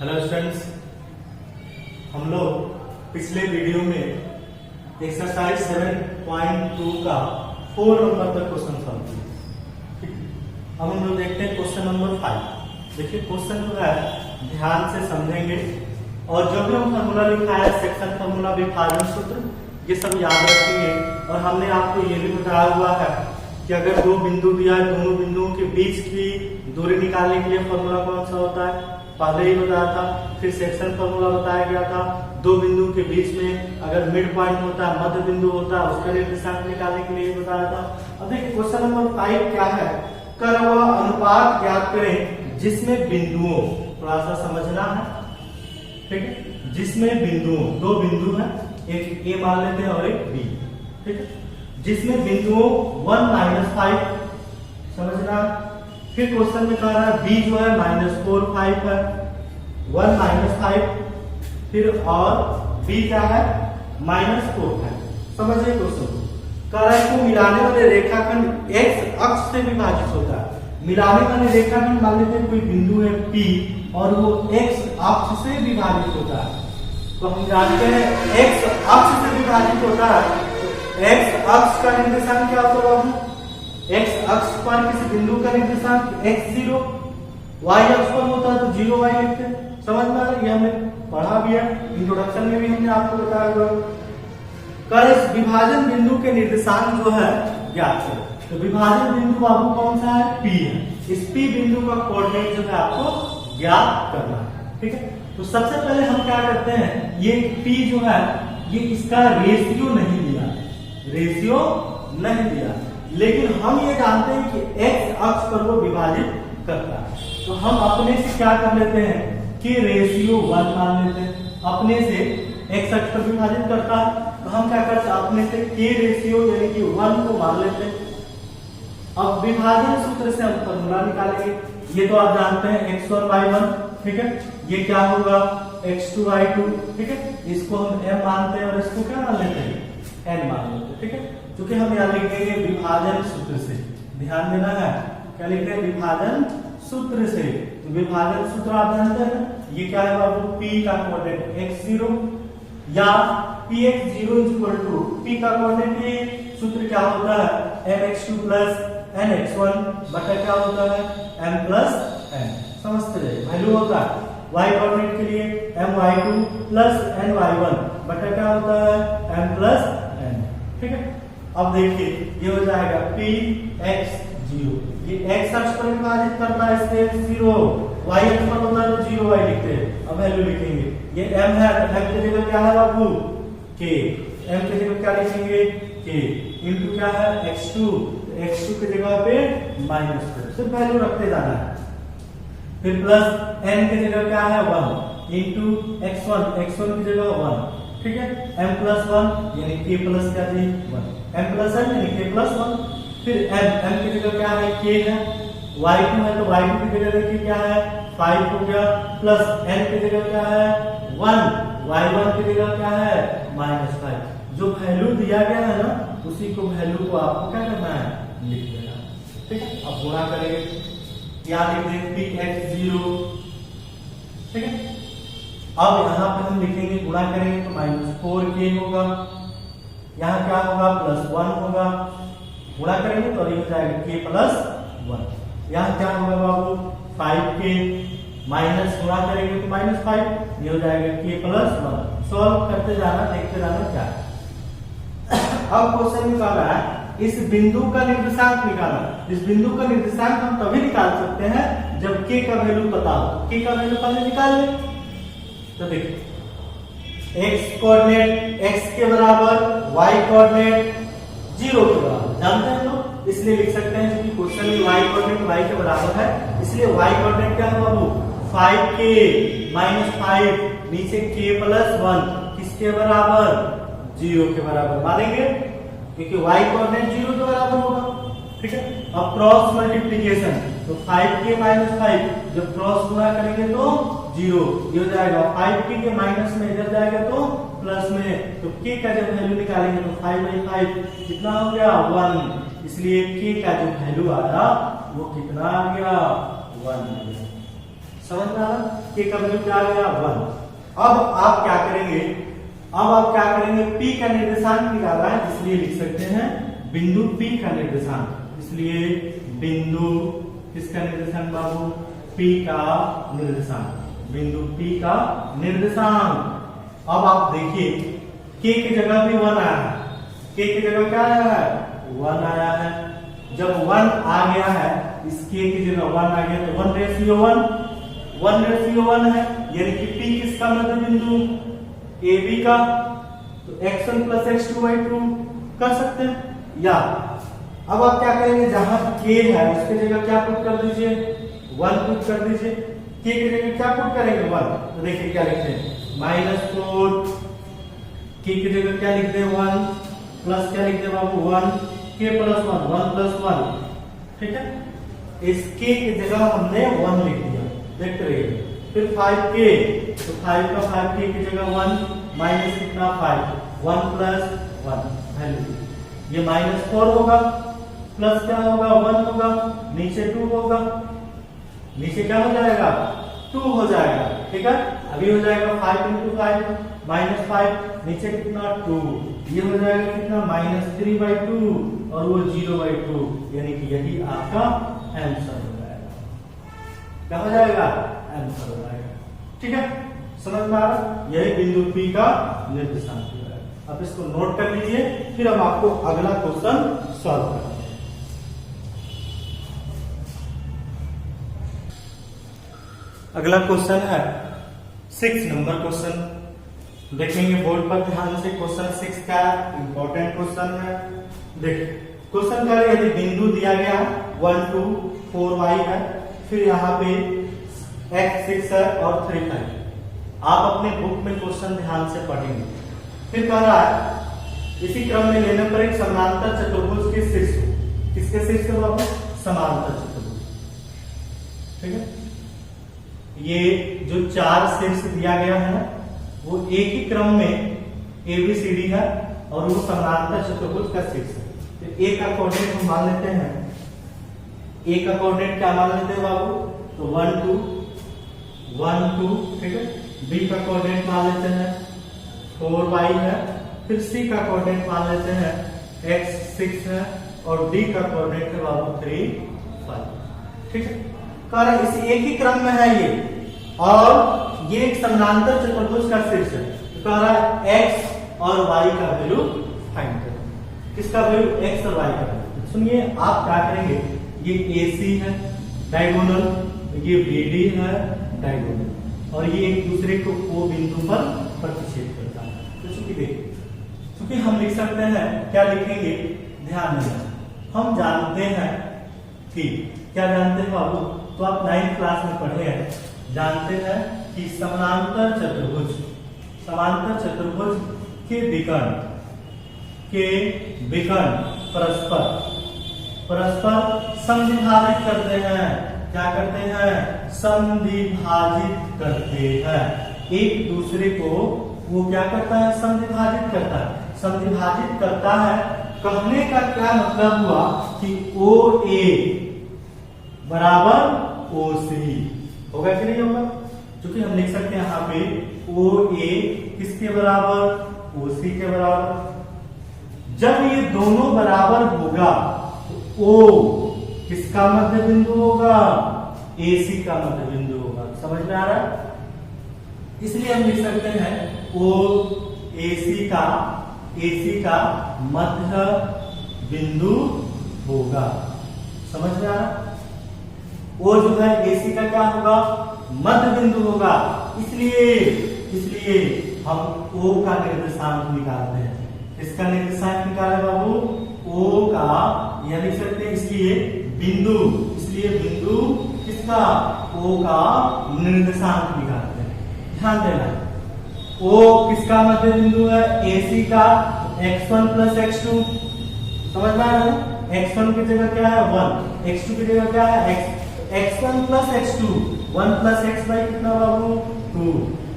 Hello students, हम लोग पिछले वीडियो में एक्सरसाइज 7.2 का 4 नंबर तक क्वेश्चन सॉल्व किया। अब हम लोग देखते हैं क्वेश्चन नंबर 5। देखिए क्वेश्चन जो है ध्यान से समझेंगे और जो भी हम फॉर्मूला लिखा है सेक्शन फॉर्मूला विभाजन सूत्र ये सब याद रखेंगे। और हमने आपको ये भी बताया हुआ है कि अगर दो बिंदु दिया है, दोनों बिंदुओं के बीच की दूरी निकालने के लिए फॉर्मूला कौन सा होता है पहले ही बताया था। फिर सेक्शन फॉर्मूला बताया गया था, दो बिंदु के बीच में अगर मिड पॉइंट होता है, मध्य बिंदु होता है, उसका निर्देशांक निकालने के लिए बताया था। अब देखिए क्वेश्चन नंबर 5 क्या है, कर वह अनुपात ज्ञात करें जिसमें बिंदुओं, थोड़ा सा समझना है, ठीक है, जिसमें बिंदुओं, दो बिंदु है, एक ए मान लेते हैं और एक बी, ठीक है, जिसमें बिंदुओं 1 - 5 समझना। फिर क्वेश्चन में कह रहा है बी जो है -4 5 है, 1 - 5, फिर और बी क्या है -4 है। समझिए क्वेश्चन को, कह रहा है को मिलाने वाले रेखाखंड x अक्ष से विभाजित होता है। मिलाने वाले रेखाखंड मान लेते हैं कोई बिंदु है P और वो x अक्ष से विभाजित होता है। तो हम जानते हैं x अक्ष से विभाजित होता है, तो x अक्ष का निर्देशांक क्या होता है? x अक्ष पर किसी बिंदु का निर्देशांक x0, y अक्ष पर होता है तो 0y लिखते हैं। समझ में आ रहा है? ये हमने पढ़ा भी है, इंट्रोडक्शन में भी हमने आपको बताया हुआ। कर इस विभाजन बिंदु के निर्देशांक जो है ज्ञात करें। तो विभाजन बिंदु बाबू कौन सा है? P है। इस P बिंदु का कोऑर्डिनेट जो है आपको ज्ञात करना है, ठीक है। तो सबसे पहले हम क्या करते हैं, ये P जो है ये इसका रेशियो नहीं दिया, रेशियो नहीं दिया, लेकिन हम ये जानते हैं कि x अक्ष पर वो विभाजित करता है। तो हम अपने से क्या कर लेते हैं कि रेशियो 1 मान लेते हैं। अपने से x अक्ष पर विभाजित करता है तो हम क्या करते हैं, अपने से k रेशियो यानी कि 1 को मान लेते हैं। अब विभाजन सूत्र से हम फॉर्मूला निकालेंगे। ये तो आप जानते हैं x1 y1, ठीक है, ये क्या होगा x2 y2, ठीक है, इसको हम m मानते हैं और इसको क्या मान लेते हैं n मान लेते हैं, ठीक है। क्योंकि हम यहाँ लिखेंगे विभाजन सूत्र से, ध्यान देना है, क्या लिख रहे हैं विभाजन सूत्र से। तो विभाजन सूत्र आप जानते हैं, ये क्या है बाबू, P का कोऑर्डिनेट x0 या Px0 = P का कोऑर्डिनेट, ये सूत्र क्या होता है mx2 + nx1 बटा क्या होता है m + n। समझते जाइए, वैल्यू होता है y कोऑर्डिनेट के लिए my2 + ny1 बटा क्या होता है m + n, ठीक है। अब देखिए ये हो जाएगा Px0, ये x अक्ष पर विभाजित करता है इसलिए x0, y अक्ष पर होता है तो 0y लिखते हैं। अब वैल्यू लिखेंगे, ये m है तो m की जगह क्या है बाबू k, m की जगह क्या लिखेंगे k, इनटू क्या है x2, x2 की जगह पे -4, सिर्फ वैल्यू रखते जाना है। फिर प्लस n की जगह क्या है 1 इनटू x1, x1 की जगह 1, ठीक है, m + 1 यानी k प्लस क्या जी 1, m + n यानी k + 1। फिर m की जगह क्या है k है, y2 है तो y2 की जगह देखिए क्या है 5 हो गया, प्लस n की जगह क्या है 1, y1 की जगह क्या है -5। जो वैल्यू दिया गया है ना उसी को वैल्यू को आपको क्या करना है लिख देना, ठीक है। अब गुणा करेंगे, क्या लिख दें Px0, ठीक है। अब यहाँ पे हम लिखेंगे गुणा करेंगे तो -4k होगा, यहाँ क्या होगा +1 होगा, गुणा करेंगे तो ये हो जाएगा k + 1। यहाँ क्या होगा बाबू 5k, माइनस गुणा करेंगे तो -5, ये हो जाएगा k + 1। सॉल्व करते जाना, देखते जाना क्या है। अब क्वेश्चन में कह रहा है इस बिंदु का निर्देशांक निकालना। इस बिंदु का निर्देशांक हम तभी निकाल सकते हैं जब k का वैल्यू पता हो। k का वैल्यू पहले निकाल ले। तो देखिए x कोऑर्डिनेट x के बराबर, y कोऑर्डिनेट 0 के बराबर जानते हैं तो इसलिए लिख सकते हैं क्योंकि क्वेश्चन में y कोऑर्डिनेट y के बराबर है, इसलिए y कोऑर्डिनेट क्या है बाबू 5k - 5, नीचे k + 1 किसके बराबर 0 के बराबर मानेंगे क्योंकि y कोऑर्डिनेट 0 के बराबर होगा, ठीक है। अब क्रॉस मल्टीप्लिकेशन, तो 5k - 5 जब क्रॉस गुणा करेंगे तो 0, ये हो जाएगा 5k के माइनस में इधर जाएगा तो प्लस में, तो k का जब वैल्यू निकालेंगे तो 5/5 कितना हो गया 1, इसलिए k का जो वैल्यू आया वो कितना आ गया 1 आ गया। समझ में आ रहा? के का वैल्यू क्या आ गया 1। अब आप क्या करेंगे, P का निर्देशांक निकाला है, इसलिए लिख सकते हैं बिंदु P का निर्देशांक। इसलिए बिंदु किसका निर्देशांक बाबू? P का निर्देशांक, बिंदु P का निर्देशांक। अब आप देखिए K की जगह भी 1 आया है, K की जगह क्या आया है? 1 आया है। जब 1 आ गया है, इस K की जगह 1 आ गया तो 1:1 है, यानी कि P किसका मध्य बिंदु? AB का, तो x1 plus x2/2 कर सकते हैं। या अब आप क्या करेंगे, जहां K है उसकी जगह क्या पुट कर दीजिए? 1 पुट कर दीजिए। K की जगह क्या पुट करेंगे? 1। तो देखिए क्या लिखते हैं, -4, K की जगह क्या लिखते हैं? 1, प्लस क्या लिखते हैं बाबू? 1, K + 1, 1 + 1, ठीक है। इस K की जगह हमने 1 लिख दिया, देखते रहिए। फिर 5K, तो 5 का 5K की जगह 1 माइनस कितना 5, 1 + 1 वैल्यू, ये -4 होगा, प्लस क्या होगा? 1 होगा, नीचे 2 होगा, नीचे क्या हो जाएगा? 2 हो जाएगा, ठीक है। अभी हो जाएगा 5 × 5 -5, नीचे कितना 2, ये हो जाएगा कितना -3/2 और वो 0/2, यानी कि यही आपका आंसर हो जाएगा। क्या हो जाएगा? आंसर हो जाएगा, ठीक है। समझ में आ रहा? यही बिंदु P का निर्देशांक है। अब इसको नोट कर लीजिए, फिर हम आपको अगला क्वेश्चन सॉल्व करेंगे। अगला क्वेश्चन है 6 नंबर क्वेश्चन। देखेंगे बोर्ड पर ध्यान से, क्वेश्चन 6 का इंपॉर्टेंट क्वेश्चन है। देखिए क्वेश्चन का यदि बिंदु दिया गया 1 2 4y है, फिर यहाँ पे x 6 है और 3 5। आप अपने बुक में क्वेश्चन ध्यान से पढ़ेंगे। फिर कह रहा है इसी क्रम में लेने पर एक समांतर चतुर्भुज के शीर्ष, किसके शीर्ष है बाबू? समांतर चतुर्भुज, ठीक है। ये जो 4 शीर्ष दिया गया है वो एक ही क्रम में ABCD है और वो समांतर चतुर्भुज का शीर्ष है। तो A का कोऑर्डिनेट हम मान लेते हैं, A का कोऑर्डिनेट क्या मान लेते हैं बाबू? तो 1 2 1 2, ठीक है। B का कोऑर्डिनेट मान लेते हैं 4y है, फिर C का कोऑर्डिनेट मान लेते हैं x 6 है और D का कोऑर्डिनेट है बाबू 3 5, ठीक है। कह रहा है इस एक ही क्रम में है ये, और ये एक समांतर चतुर्भुज का शीर्ष है। तो कह रहा है x और y का वैल्यू फाइंड करो। किसका वैल्यू? x और y का वैल्यू। सुनिए आप क्या करेंगे, ये AC है डायगोनल, ये BD है डायगोनल, और ये एक दूसरे को O बिंदु पर प्रतिच्छेद करता है। तो चूंकि हम लिख सकते हैं, क्या लिखेंगे? ध्यान देना, हम जानते हैं कि क्या जानते हैं बाबू? तो आप 9th क्लास में पढ़े हैं, जानते हैं कि समांतर चतुर्भुज के विकर्ण परस्पर समद्विभाजित करते हैं। क्या करते हैं? समद्विभाजित करते हैं। एक दूसरे को वो क्या करता है? समद्विभाजित करता है। समद्विभाजित करता है कहने का क्या मतलब हुआ कि OA बराबर OC होगा कि नहीं होगा? क्योंकि हम लिख सकते हैं यहाँ पे OA किसके बराबर? OC के बराबर। जब ये दोनों बराबर होगा तो O किसका मध्य बिंदु होगा? AC का मध्य बिंदु होगा। समझ में आ रहा है? इसलिए हम लिख सकते हैं AC का मध्य बिंदु होगा। समझ में आ रहा है? वो जो है AC का क्या होगा? मध्य बिंदु होगा। इसलिए हम O का निर्देशांक निकालते हैं। इसका निर्देशांक निकाले बाबू? O का, यह लिख सकते हैं इसलिए बिंदु किसका? O का निर्देशांक निकालते हैं। ध्यान देना, O किसका मध्य बिंदु है? AC का। x1 plus x2 समझ में आ रहा है? x1 की जगह क्या है? 1, x2 की जगह क्या है? x1 plus x2, 1 plus x by कितना बाबू? 2।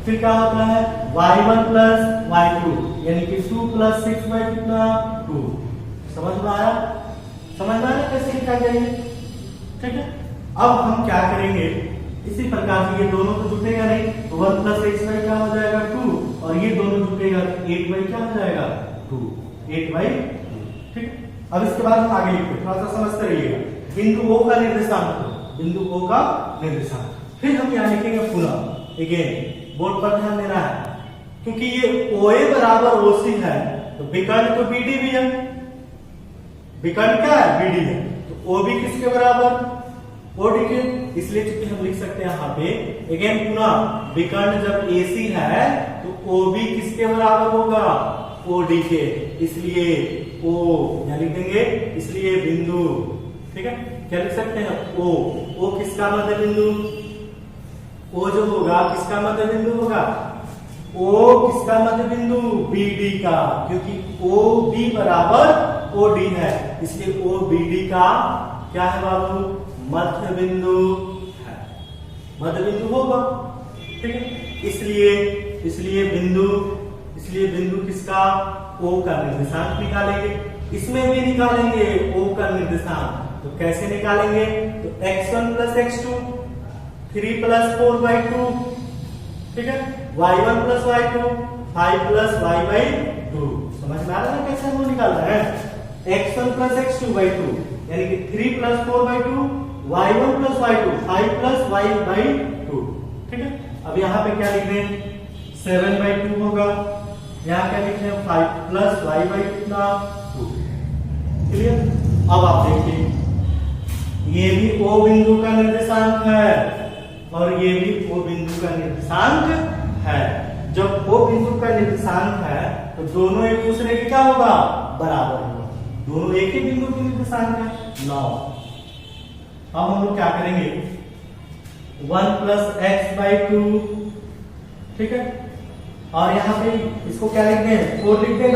फिर क्या होता है? y1 plus y2 यानी कि 2 plus 6 by कितना? 2। समझ में आया? कैसे लिखा जाएगा? ठीक है। अब हम क्या करेंगे, इसी प्रकार से ये दोनों तो जुटेगा नहीं, तो 1 प्लस एक्स वाई क्या हो जाएगा 2, और ये दोनों जुटेगा तो 8 वाई क्या हो जाएगा 2, 8 वाई। ठीक है, अब इसके बाद हम आगे लिखते हैं, थोड़ा सा समझते रहिएगा। बिंदु O का निर्देशांक, बिंदु O का निर्देशांक, फिर हम यहाँ लिखेंगे पुनः अगेन, बोर्ड पर ध्यान देना है, क्योंकि ये OA बराबर OC है तो विकर्ण तो BD भी है, विकर्ण क्या है BD है, तो OB किसके बराबर OD के, इसलिए चूंकि हम लिख सकते हैं यहाँ पे अगेन पुनः विकर्ण जब AC है तो OB किसके बराबर होगा OD के, इसलिए O यहाँ लिख देंगे, इसलिए बिंदु, ठीक है, क्या लिख सकते हैं O किसका मध्य बिंदु, O जो होगा किसका मध्य बिंदु होगा, O किसका मध्य बिंदु BD का, क्योंकि OB बराबर OD है, इसलिए OBD का क्या है बाबू मध्य बिंदु है, मध्य बिंदु होगा। ठीक है, इसलिए बिंदु किसका O का निर्देशांक निकालेंगे, इसमें भी निकालेंगे O का निर्देशांक, तो कैसे निकालेंगे, तो x1 प्लस x2 3 प्लस 4/2, ठीक है, y1 plus y2 5 plus y/2, समझ में आ रहा है कैसे हम निकालना है, x1 प्लस x2/2 यानी कि 3 plus 4/2, y1 plus y2 5 plus y/2। ठीक है, अब यहाँ पे क्या लिख रहे हैं 7/2 होगा, यहाँ क्या लिख रहे हैं 5 प्लस y/2। क्लियर, अब आप देखिए ये भी O बिंदु का निर्देशांक है और ये भी O बिंदु का निर्देशांक है। जब O बिंदु का निर्देशांक है तो दोनों एक दूसरे के क्या होगा बराबर होगा, दोनों एक ही बिंदु के निर्देशांक है 9। अब हम लोग क्या करेंगे 1 प्लस x/2, ठीक है, और यहाँ पे इसको क्या लिखते हैं 4 लिखते हैं,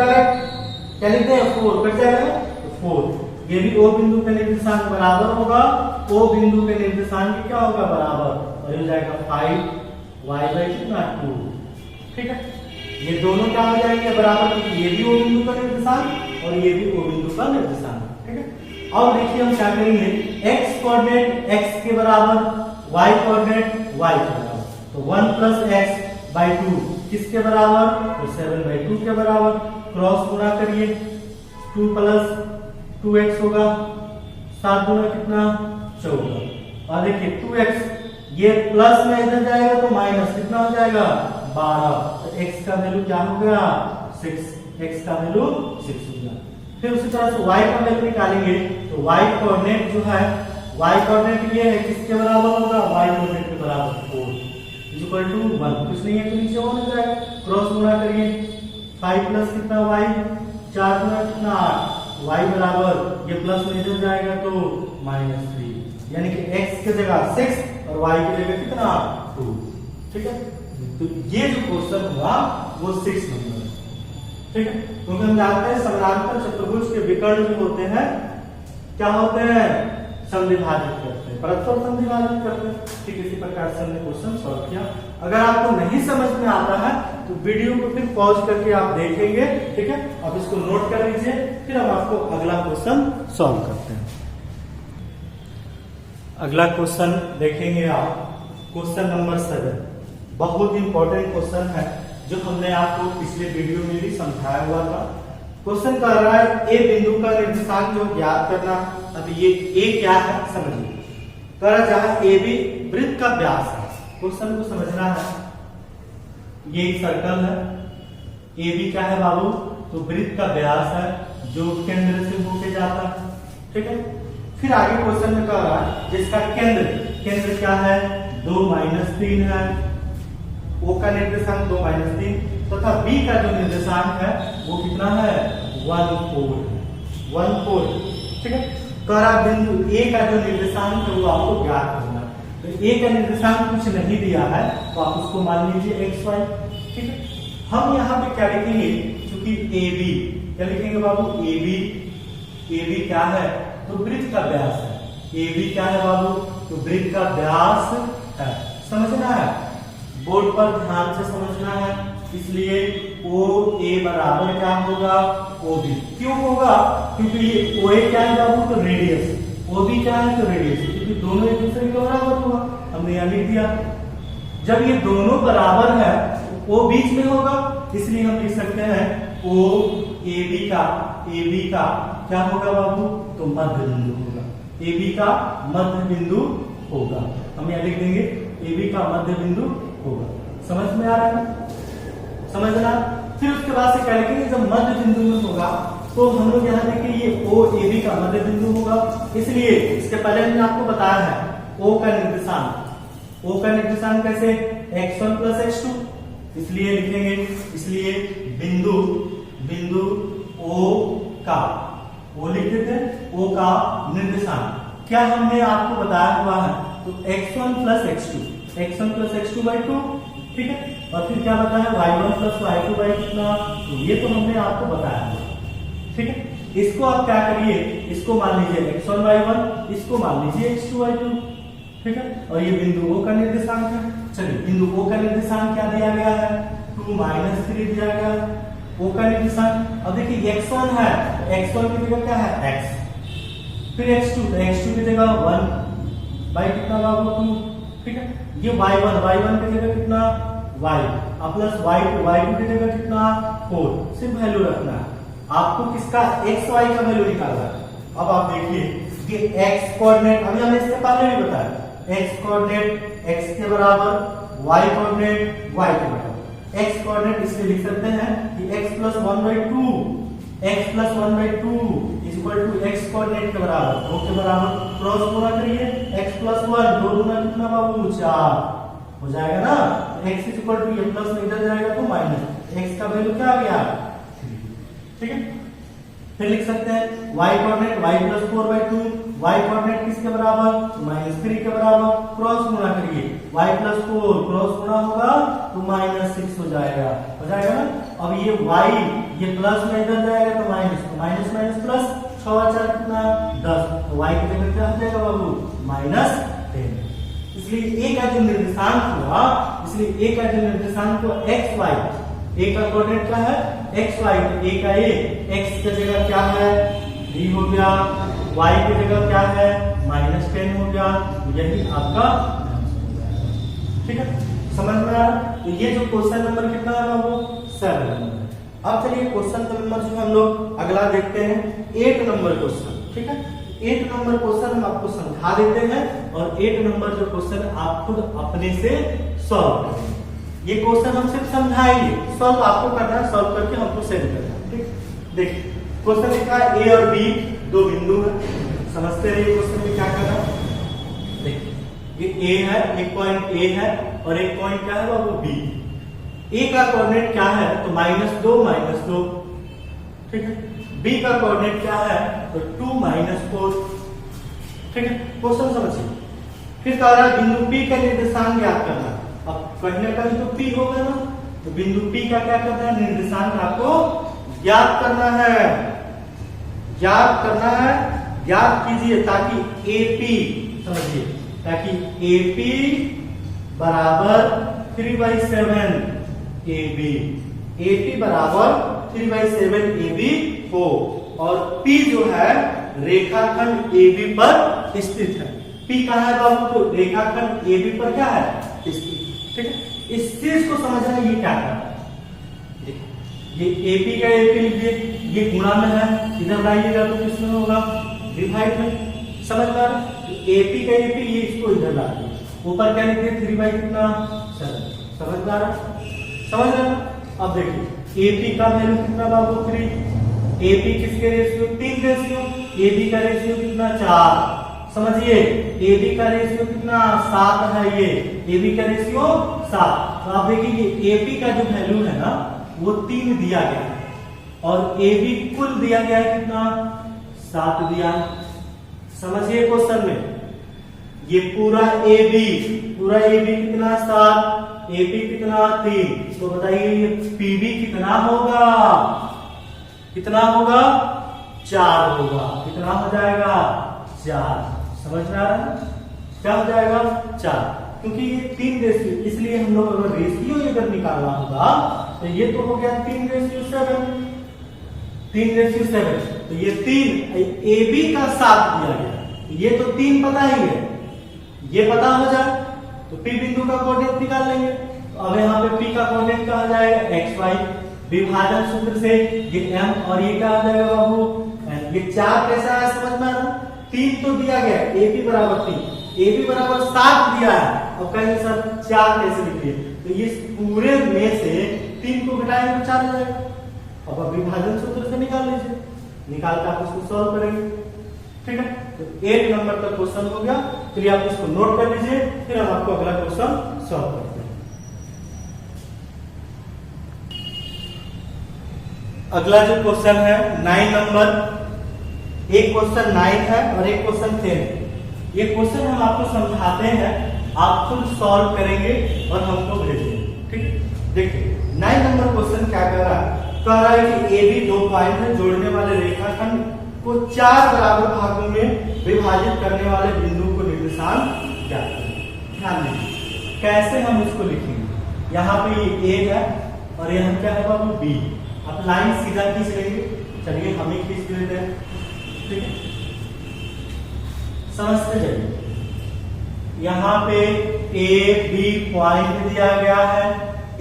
क्या लिखते हैं 4, कट जाएगा तो 4। ये भी O बिंदु का निर्देशांक बराबर होगा, O बिंदु के निर्देशांक क्या होगा बराबर, और हो जाएगा 5y/2। ठीक है, ये दोनों क्या हो जाएंगे बराबर, क्योंकि ये भी O बिंदु का निर्देशांक और ये भी O बिंदु का निर्देशांक। ठीक है, अब देखिए हम क्या करेंगे, x कोऑर्डिनेट x के बराबर, y कोऑर्डिनेट y के बराबर, तो 1 प्लस x/2 किसके बराबर, तो 7/2 के बराबर, क्रॉस गुणा करिए 2 प्लस 2x होगा, 7 गुना कितना 14, और देखिए 2x ये प्लस में इधर जाएगा तो माइनस कितना हो जाएगा 12, तो x का वैल्यू क्या हो गया 6, x का वैल्यू 6 हो गया। फिर उसी तरह से y का वैल्यू निकालेंगे, तो y कोऑर्डिनेट जो है, y कोऑर्डिनेट ये है किसके बराबर होगा, y कोऑर्डिनेट के बराबर 4 इक्वल टू 1, कुछ नहीं है तो नीचे 1 हो जाएगा, क्रॉस गुणा करिए 5 प्लस कितना y, 4 गुना कितना 8, y बराबर ये प्लस में इधर जाएगा तो -3, यानी कि x की जगह 6 और y की जगह कितना 2। ठीक है, तो ये जो क्वेश्चन हुआ वो 6 नंबर है। ठीक है, क्योंकि हम जानते हैं समानांतर चतुर्भुज के विकर्ण जो होते हैं क्या होते हैं, समद्विभाजित करते हैं, परस्पर समद्विभाजित करते हैं। ठीक, इसी प्रकार से हमने क्वेश्चन सॉल्व किया। अगर आपको नहीं समझ में आता है तो वीडियो को फिर पॉज करके आप देखेंगे। ठीक है, आप इसको नोट कर लीजिए, फिर हम आपको अगला क्वेश्चन सॉल्व करते हैं। अगला क्वेश्चन देखेंगे आप, क्वेश्चन नंबर 7, बहुत इंपॉर्टेंट क्वेश्चन है जो हमने आपको पिछले वीडियो में भी समझाया हुआ था। क्वेश्चन कर रहा है ए बिंदु का निर्देशांक जो ज्ञात करना। अब ये ए क्या है समझिए, कह रहा जहां ए बी वृत्त का व्यास है, क्वेश्चन को समझना है। ये एक सर्कल है, ए बी क्या है बाबू, तो वृत्त का व्यास है जो केंद्र से होके जाता है। ठीक है, फिर आगे क्वेश्चन में कह रहा है जिसका केंद्र क्या है 2 - 3 है, O का निर्देशांक 2 - 3 तथा B का जो निर्देशांक है वो कितना है 1 4। ठीक है, करा बिंदु A का जो निर्देशांक है वो आपको ज्ञात करना है। तो A का निर्देशांक कुछ नहीं दिया है तो आप उसको मान लीजिए xy। ठीक है, हम यहाँ पे क्या लिखेंगे, क्योंकि AB क्या लिखेंगे बाबू, AB क्या है तो वृत्त का व्यास है। AB क्या है बाबू, तो वृत्त का व्यास है, समझना है, बोर्ड पर ध्यान से समझना है। इसलिए OA बराबर क्या होगा OB, क्यों होगा, क्योंकि ये OA क्या है बाबू तो रेडियस, OB क्या है तो रेडियस, क्योंकि दोनों एक दूसरे के बराबर होगा। हमने यहाँ लिख दिया। जब ये दोनों बराबर है ओ बीच में होगा, इसलिए हम लिख सकते हैं ओ ए बी का क्या होगा बाबू, तो मध्य बिंदु होगा। ए बी का मध्य बिंदु होगा, हम यहाँ लिख देंगे ए बी का मध्य बिंदु होगा। समझ में आ रहा है, समझना। फिर उसके बाद से क्या लिखेंगे, जब मध्य बिंदु में होगा तो हम लोग यहाँ देखिए ये ओ ए बी का मध्य बिंदु होगा, इसलिए इसके पहले हमने आपको बताया है ओ का निर्देशांक कैसे, x1 प्लस x2, इसलिए लिखेंगे, इसलिए बिंदु ओ का, ओ लिख देते हैं, ओ का निर्देशांक क्या हमने आपको बताया हुआ है, तो x1 प्लस x2 बाई 2, ठीक है। और फिर क्या बताया y1 प्लस y2 बाई कितना, तो ये तो हमने आपको बताया हुआ, ठीक है। इसको आप क्या करिए, इसको मान लीजिए x1 y1, इसको मान लीजिए x2 y2, ठीक है। और ये बिंदु O का निर्देशांक है। चलिए बिंदु O का निर्देशांक क्या दिया गया है, 2 - 3 दिया गया है O का निर्देशांक। अब देखिए x1 है, x1 की जगह क्या है x, फिर x2, तो x2 की जगह 1 बाई कितना बाबू 2, ठीक है। ये y1 की जगह कितना y, अब प्लस y2 की जगह कितना 4, सिर्फ वैल्यू रखना है आपको, किसका x y का वैल्यू निकालना है। अब आप देखिए ये x कोऑर्डिनेट, अभी हमने इससे पहले भी बताया, x कोऑर्डिनेट x के बराबर, y कोऑर्डिनेट y के बराबर। x कोऑर्डिनेट इसलिए लिख सकते हैं कि x plus 1/2 equal to x coordinate के बराबर, 2 के बराबर, क्रॉस गुणा करिए, x प्लस 1, 2 गुना कितना बाबू 4 हो जाएगा ना, x इक्वल टू ये प्लस में इधर जाएगा तो माइनस, x का वैल्यू क्या आ गया, ठीक है। फिर लिख सकते हैं y coordinate y plus 4/2, y coordinate किसके बराबर, -3 के बराबर, क्रॉस गुणा करिए, y प्लस 4 क्रॉस गुणा होगा तो -6 हो जाएगा ना। अब ये y ये प्लस में इधर जाएगा तो माइनस प्लस, 6 और 4 कितना 10, तो y की जगह क्या हो जाएगा बाबू -10। इसलिए a का जो निर्देशांक हुआ, इसलिए a का जो निर्देशांक हुआ x y, a का कोऑर्डिनेट क्या है x y, a का a, x की जगह क्या है 3 हो गया, y की जगह क्या है -10 हो गया, यही आपका, ठीक है। समझ में आ रहा। तो ये जो क्वेश्चन नंबर कितना है बाबू 7 नंबर। अब चलिए क्वेश्चन नंबर जो हम लोग अगला देखते हैं 8 नंबर क्वेश्चन, ठीक है। 8 नंबर क्वेश्चन हम आपको समझा देते हैं और 8 नंबर जो क्वेश्चन आप खुद अपने से सॉल्व करेंगे। ये क्वेश्चन हम सिर्फ समझाएंगे, सॉल्व आपको करना है, सॉल्व करके हमको सेंड करना है, ठीक। देखिए क्वेश्चन लिखा है ए और बी 2 बिंदु है, समझते रहिए क्वेश्चन में क्या करना है। देखिए ये ए है, एक पॉइंट ए है और एक पॉइंट क्या है बाबू बी। ए का कोऑर्डिनेट क्या है तो -2, ठीक है। बी का कोऑर्डिनेट क्या है तो 2 - 4, ठीक है। क्वेश्चन समझिए। फिर कह रहा है बिंदु पी का निर्देशांक ज्ञात करना। अब कहीं ना कहीं तो पी होगा ना, तो बिंदु पी का क्या करना है, निर्देशांक आपको ज्ञात करना है, ज्ञात कीजिए ताकि AP, समझिए, ताकि AP बराबर 3/7 AB, AP बराबर 3/7 AB हो और P जो है रेखाखंड AB पर स्थित है। P कहाँ है बाबू, तो रेखाखंड AB पर क्या है स्थित, ठीक है। इस चीज को समझना, ये क्या है, ये AP का AP लिखिए, ये गुणा में है, इधर लाइएगा तो किसमें होगा डिवाइड में, समझ में आ रहा है। AP का AP ये इसको इधर ला दिए, ऊपर क्या लिखिए 3/7, समझ में आ रहा। अब देखिए AP का वैल्यू कितना बाबू 3, AP किसके रेशियो 3 रेशियो, AB का रेशियो कितना 4, समझिए AB का रेशियो कितना 7 है, ये AB का रेशियो 7। तो आप देखिए ये AP का जो वैल्यू है ना वो 3 दिया गया है और AB कुल दिया गया है कितना 7 दिया है। समझिए क्वेश्चन में ये पूरा AB कितना 7, AP कितना 3, तो बताइए ये PB कितना होगा, 4 होगा, कितना हो जाएगा 4, समझ में आ रहा है, क्या हो जाएगा 4, क्योंकि ये 3 रेशियो, इसलिए हम लोग अगर रेशियो अगर निकालना होगा तो ये तो हो गया 3/7, तो ये 3 AB का 7 दिया गया, ये तो 3 पता ही है, ये पता हो जाए तो P बिंदु का कोऑर्डिनेट निकाल लेंगे। तो अब यहाँ पे P का कोऑर्डिनेट कहा जाएगा x y, विभाजन सूत्र से ये m और ये क्या आ जाएगा बाबू, ये 4 कैसा है समझ में आ रहा, 3 तो दिया गया AP बराबर 3, AP बराबर 7 दिया है। अब कहेंगे सर 4 कैसे लिखिए, तो इस पूरे में से 3 को घटाएंगे तो 4 आ जाएगा। अब विभाजन सूत्र से निकाल लीजिए, निकाल के आप इसको सॉल्व करेंगे, ठीक है। तो 1 नंबर का क्वेश्चन हो गया। फिर आप इसको नोट कर लीजिए, फिर हम आपको अगला क्वेश्चन सॉल्व करते हैं। अगला जो क्वेश्चन है 9 नंबर, एक क्वेश्चन 9 है और एक क्वेश्चन 10। ये क्वेश्चन हम आपको समझाते हैं, आप खुद सॉल्व करेंगे और हमको भेजेंगे, ठीक। देखिए 9 नंबर क्वेश्चन क्या कर रहा है, कह रहा है कि AB 2 पॉइंट है, जोड़ने वाले रेखाखंड को 4 बराबर भागों में विभाजित करने वाले बिंदु को निर्देशांक ज्ञात करें। ध्यान दीजिए कैसे हम इसको लिखेंगे। यहाँ पे ये A है और यहाँ क्या है बाबू B। अब लाइन सीधा खींच लेंगे, चलिए हम ही खींच लेते हैं, ठीक है, समझते जाइए। यहाँ पे A B पॉइंट दिया गया है,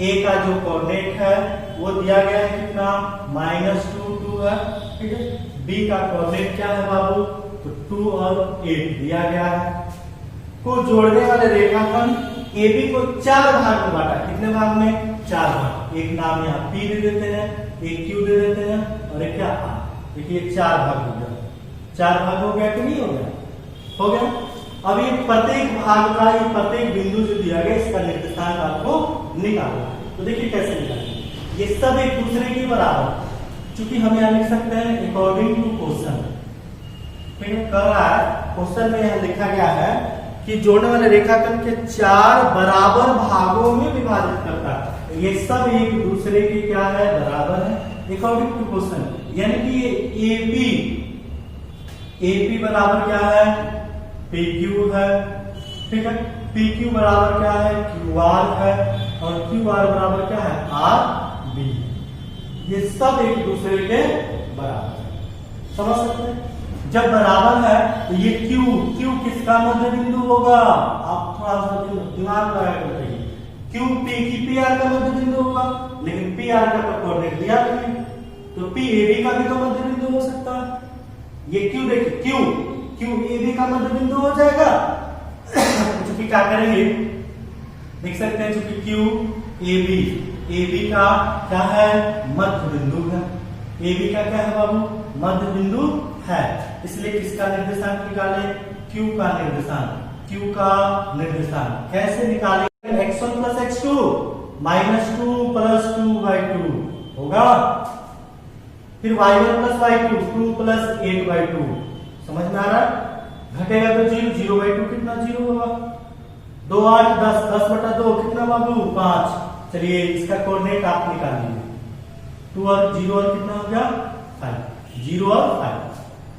A का जो कोऑर्डिनेट है वो दिया गया है कितना, -2 2 है, ठीक है। B का कोऑर्डिनेट क्या है बाबू, तो 2 और 8 दिया गया है। को जोड़ने वाले रेखाखंड AB को 4 भाग में बांटा, कितने भाग में, 4 भाग। एक नाम यहाँ P दे देते हैं, एक Q दे देते हैं और एक क्या R। देखिए 4 भाग हो गया, 4 भाग हो गया कि नहीं हो गया, हो गया। अब ये प्रत्येक भाग का, ये प्रत्येक बिंदु जो दिया गया इसका निर्देशांक आपको निकालना है। तो देखिए कैसे निकालेंगे, ये सब एक दूसरे के बराबर, चूंकि हम यहाँ लिख सकते हैं अकॉर्डिंग टू क्वेश्चन, ठीक है। कर रहा है क्वेश्चन में यहाँ लिखा गया है कि जोड़ने वाले रेखाखंड के 4 बराबर भागों में विभाजित करता है, ये सब एक दूसरे के क्या है, बराबर है अकॉर्डिंग टू क्वेश्चन। यानी कि ये AP बराबर क्या है, PQ है, ठीक है। PQ बराबर क्या है, QR है, और QR बराबर क्या है, RB। ये सब एक दूसरे के बराबर है, समझ सकते हैं। जब बराबर है तो ये Q किसका मध्य बिंदु होगा, आप थोड़ा सा दिमाग लगा कर देखिए। Q P की PR का मध्य बिंदु होगा, लेकिन PR का कोऑर्डिनेट दिया नहीं, तो P AB का भी तो मध्य बिंदु हो सकता है। ये Q देखिए, Q AB का मध्य बिंदु हो जाएगा। चूंकि क्या करेंगे, देख सकते हैं चूंकि Q AB का क्या है, मध्य बिंदु है। AB का क्या है बाबू, मध्य बिंदु है, इसलिए किसका निर्देशांक निकाले, Q का निर्देशांक। Q का निर्देशांक कैसे निकालेंगे, x1 प्लस x2 -2 प्लस 2/2 होगा, फिर y1 प्लस y2 2 प्लस 8/2, समझ में आ रहा है। घटेगा तो 0/2 कितना 0 होगा, 2 8 10 10/2 कितना बाबू 5। चलिए इसका कोऑर्डिनेट आप निकाल लीजिए, 2 और 0 और कितना हो गया 5, 0 और 5।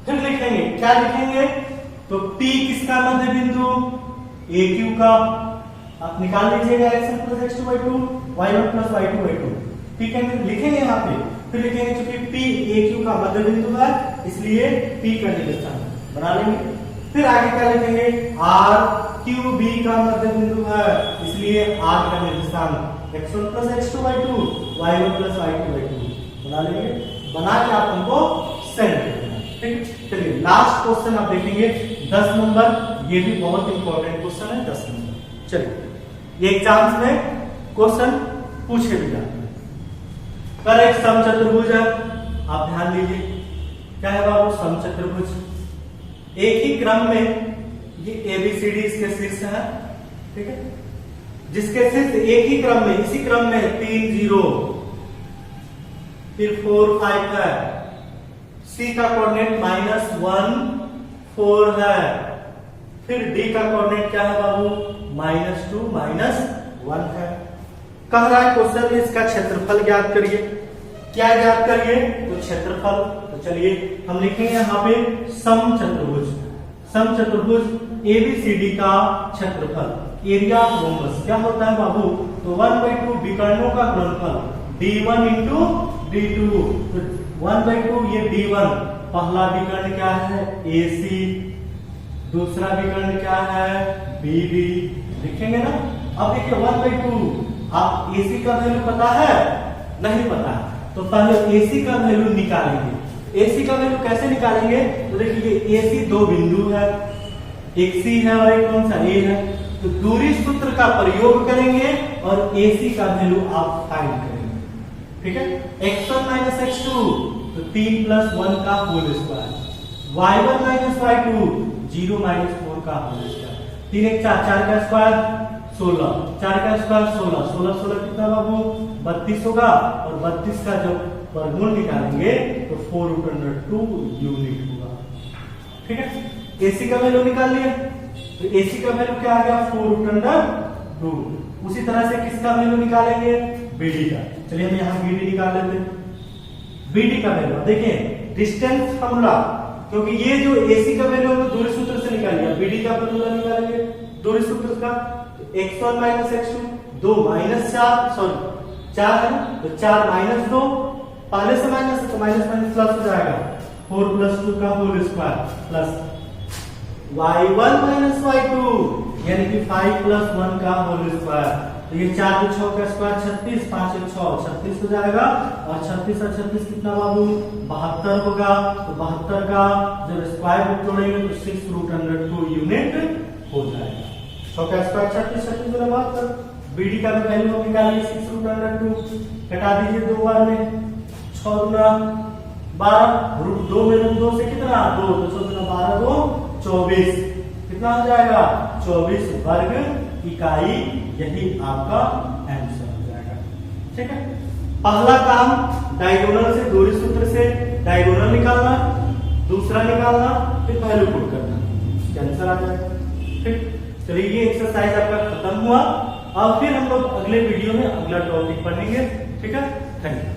फिर लिखेंगे, क्या लिखेंगे, तो P किसका मध्य बिंदु, AQ का, आप निकाल लीजिएगा x1 plus x2/2 y1 plus y2/2, ठीक है। लिखेंगे यहाँ पे, फिर लिखेंगे चूंकि P AQ का मध्य बिंदु है इसलिए P का निर्देशांक बना लेंगे। फिर आगे क्या लिखेंगे, R QB का मध्य बिंदु है इसलिए R का निर्देशांक x1 plus x2/2 y1 plus y2/2 बना लेंगे। बना के आप हमको सेंड कर देना, ठीक। चलिए लास्ट क्वेश्चन आप देखेंगे 10 नंबर, ये भी बहुत इंपॉर्टेंट क्वेश्चन है 10 नंबर। चलिए ये एग्जाम्स में क्वेश्चन पूछे भी जाते हैं। कर एक समचतुर्भुज है, आप ध्यान दीजिए क्या है बाबू, समचतुर्भुज एक ही क्रम में, ये ABCD इसके शीर्ष है, ठीक है, जिसके शीर्ष एक ही क्रम में, इसी क्रम में 3 0 फिर 4 5 है। C का कोऑर्डिनेट -1 4 है, फिर D का कोऑर्डिनेट क्या है बाबू, -2 -1 है। कह रहा है क्वेश्चन में इसका क्षेत्रफल ज्ञात करिए। क्या ज्ञात करिए, तो क्षेत्रफल। तो चलिए हम लिखेंगे यहाँ पे समचतुर्भुज, समचतुर्भुज ABCD का क्षेत्रफल, एरिया ऑफ रोम्बस क्या होता है बाबू, तो 1/2 विकर्णों का गुणनफल D1 इंटू D2, तो 1/2 ये D1, पहला विकर्ण क्या है AC, दूसरा विकर्ण क्या है BB, लिखेंगे ना। अब देखिए 1/2, आप AC का वैल्यू पता है? नहीं पता है, तो पहले AC का वैल्यू निकालेंगे। AC का वैल्यू कैसे निकालेंगे? तो देखिए AC दो बिंदु है, एक C है और एक कौन सा A है, तो दूरी सूत्र का प्रयोग करेंगे और AC का वैल्यू आप फाइंड करेंगे। ठीक है, x1 माइनस x2 तो 3 प्लस 1 का whole square, y1 minus y2 0 minus 4 का होल स्क्वायर, 3 1 4, 4 का स्क्वायर 16, 4 का स्क्वायर 16, 16 16 कितना बाबू 32 होगा, और 32 का जब वर्गमूल निकालेंगे तो 4√2 यूनिट होगा। ठीक है, AC का वैल्यू निकाल लिया, तो AC का वैल्यू क्या आ गया 4√2। उसी तरह से किसका वैल्यू निकालेंगे? BD का। चलिए हम यहाँ BD निकाल लेते हैं। BD का वैल्यू देखिए डिस्टेंस फॉर्मूला, क्योंकि ये जो AC का वैल्यू हम दूरी सूत्र से निकाल लिया, BD का फॉर्मूला निकालेंगे दूरी सूत्र का, x1 minus x2 2 minus 4 sorry 4 है, तो 4 माइनस 2, पहले से माइनस है तो माइनस माइनस प्लस हो जाएगा, 4 प्लस 2 का whole square plus y1 minus y2 यानी कि 5 प्लस 1 का होल स्क्वायर, तो ये 4 2 6 का स्क्वायर 36, 5 1 6 36 हो जाएगा, और 36 और 36 कितना बाबू 72 होगा, तो 72 का जब स्क्वायर रूट तोड़ेंगे तो 6√2 यूनिट हो जाएगा। 6 का स्क्वायर 36, 36 गुना 72, BD का भी वैल्यू हम निकालेंगे 6√2, घटा दीजिए दो बार में, 6 गुना 12 रूट 2 में रूट 2 से कितना 2, तो 6 गुना 12 2 24, कितना हो जाएगा 24 वर्ग इकाई, यही आपका आंसर हो जाएगा। ठीक है, पहला काम डायगोनल से दूरी सूत्र से डायगोनल निकालना, दूसरा निकालना फिर वैल्यू पुट करना, आंसर आ जाएगा। ठीक, चलिए ये एक्सरसाइज आपका खत्म हुआ। अब फिर हम लोग अगले वीडियो में अगला टॉपिक पढ़ेंगे। ठीक है, थैंक यू।